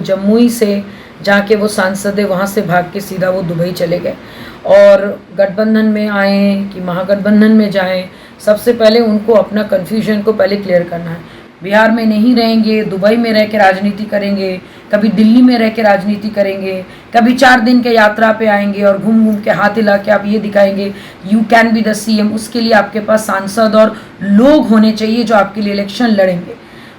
जमुई से जहाँ के वो सांसद है वहाँ से भाग के सीधा वो दुबई चले गए और गठबंधन में आए कि महागठबंधन में जाएं, सबसे पहले उनको अपना कन्फ्यूजन को पहले क्लियर करना है। बिहार में नहीं रहेंगे, दुबई में रह के राजनीति करेंगे, कभी दिल्ली में रह के राजनीति करेंगे, कभी 4 दिन के यात्रा पे आएंगे और घूम घूम के हाथ हिला के आप ये दिखाएंगे you can be the CM. उसके लिए आपके पास सांसद और लोग होने चाहिए जो आपके लिए इलेक्शन लड़ेंगे।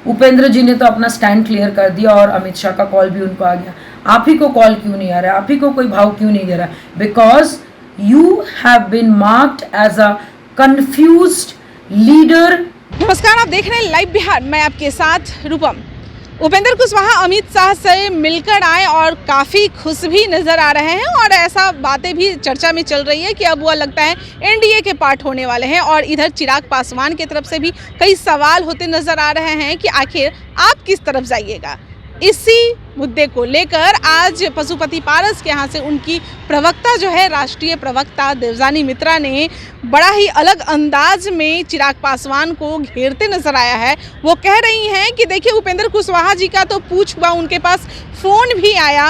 उपेंद्र जी ने तो अपना स्टैंड क्लियर कर दिया और अमित शाह का कॉल भी उनको आ गया। आप ही को कॉल क्यों नहीं आ रहा है, आप ही को कोई भाव क्यों नहीं दे रहा? Because you have been marked as a confused leader. नमस्कार, आप देख रहे हैं लाइव बिहार, मैं आपके साथ रूपम। उपेंद्र कुशवाहा अमित शाह से मिलकर आए और काफ़ी खुश भी नज़र आ रहे हैं और ऐसा बातें भी चर्चा में चल रही है कि अब वह लगता है एनडीए के पार्ट होने वाले हैं। और इधर चिराग पासवान की तरफ से भी कई सवाल होते नज़र आ रहे हैं कि आखिर आप किस तरफ जाइएगा। इसी मुद्दे को लेकर आज पशुपति पारस के यहाँ से उनकी प्रवक्ता जो है, राष्ट्रीय प्रवक्ता देवयानी मित्रा ने बड़ा ही अलग अंदाज में चिराग पासवान को घेरते नजर आया है। वो कह रही हैं कि देखिए, उपेंद्र कुशवाहा जी का तो पूछ हुआ, उनके पास फ़ोन भी आया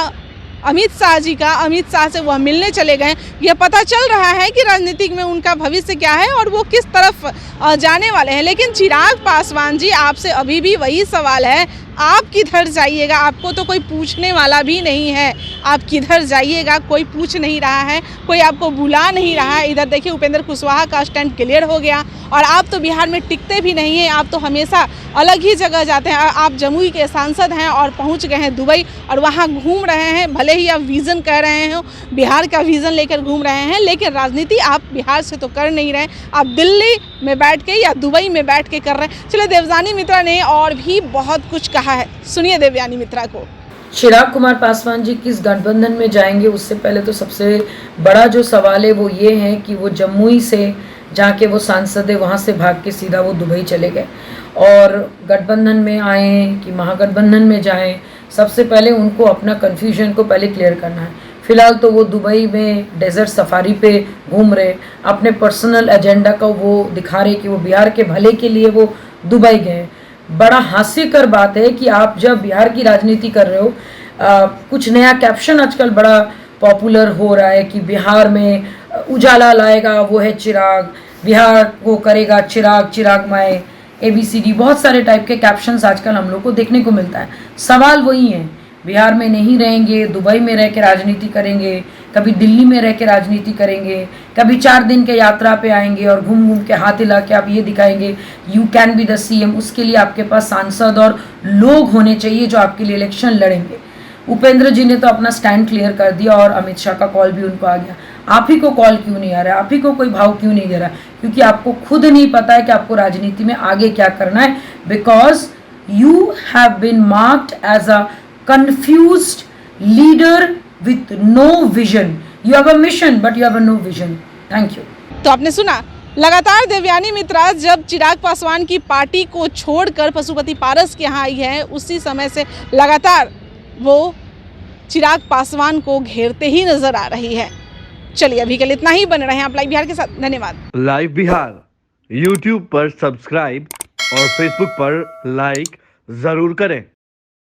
अमित शाह जी का, अमित शाह से वह मिलने चले गए। यह पता चल रहा है कि राजनीतिक में उनका भविष्य क्या है और वो किस तरफ जाने वाले हैं। लेकिन चिराग पासवान जी, आपसे अभी भी वही सवाल है, आप किधर जाइएगा? आपको तो कोई पूछने वाला भी नहीं है, आप किधर जाइएगा कोई पूछ नहीं रहा है, कोई आपको बुला नहीं रहा है। इधर देखिए, उपेंद्र कुशवाहा का स्टैंड क्लियर हो गया और आप तो बिहार में टिकते भी नहीं हैं, आप तो हमेशा अलग ही जगह जाते हैं। आप जमुई के सांसद हैं और पहुंच गए हैं दुबई और वहां घूम रहे हैं। भले ही आप विज़न कह रहे हो, बिहार का विज़न लेकर घूम रहे हैं, लेकिन राजनीति आप बिहार से तो कर नहीं रहे, आप दिल्ली में बैठ के या दुबई में बैठ के कर रहे हैं। चलिए, देवयानी मित्रा ने और भी बहुत कुछ कहा है, सुनिए देवयानी मित्रा को। चिराग कुमार पासवान जी किस गठबंधन में जाएंगे, उससे पहले तो सबसे बड़ा जो सवाल है वो ये है कि वो जमुई से जहाँ के वो सांसद है वहाँ से भाग के सीधा वो दुबई चले गए और गठबंधन में आए कि महागठबंधन में जाएं, सबसे पहले उनको अपना कन्फ्यूजन को पहले क्लियर करना है। फिलहाल तो वो दुबई में डेजर्ट सफारी पे घूम रहे, अपने पर्सनल एजेंडा का वो दिखा रहे कि वो बिहार के भले के लिए वो दुबई गए। बड़ा हास्यकर बात है कि आप जब बिहार की राजनीति कर रहे हो, कुछ नया कैप्शन आजकल बड़ा पॉपुलर हो रहा है कि बिहार में उजाला लाएगा वो है चिराग, बिहार को करेगा चिराग, चिरागमाई, ABCD, बहुत सारे टाइप के कैप्शंस आजकल हम लोग को देखने को मिलता है। सवाल वही है, बिहार में नहीं रहेंगे, दुबई में रह के राजनीति करेंगे, कभी दिल्ली में रह के राजनीति करेंगे, कभी 4 दिन के यात्रा पे आएंगे और घूम घूम के हाथ हिला के आप ये दिखाएंगे you can be the CM. उसके लिए आपके पास सांसद और लोग होने चाहिए जो आपके लिए इलेक्शन लड़ेंगे। उपेंद्र जी ने तो अपना स्टैंड क्लियर कर दिया और अमित शाह का कॉल भी उनको आ गया। आप ही को कॉल क्यों नहीं आ रहा है, आप ही को कोई भाव क्यों नहीं दे रहा? क्योंकि आपको खुद नहीं पता है कि आपको राजनीति में आगे क्या करना है। Because you have been marked as a confused leader with no vision. You have a mission but you have a no vision. Thank you. तो आपने सुना, लगातार देवयानी मित्रा जब चिराग पासवान की पार्टी को छोड़कर पशुपति पारस के यहाँ आई है, उसी समय से लगातार वो चिराग पासवान को घेरते ही नजर आ रही है। चलिए, अभी के लिए इतना ही। बने रहे आप लाइव बिहार के साथ। धन्यवाद। लाइव बिहार YouTube पर सब्सक्राइब और Facebook पर लाइक जरूर करें।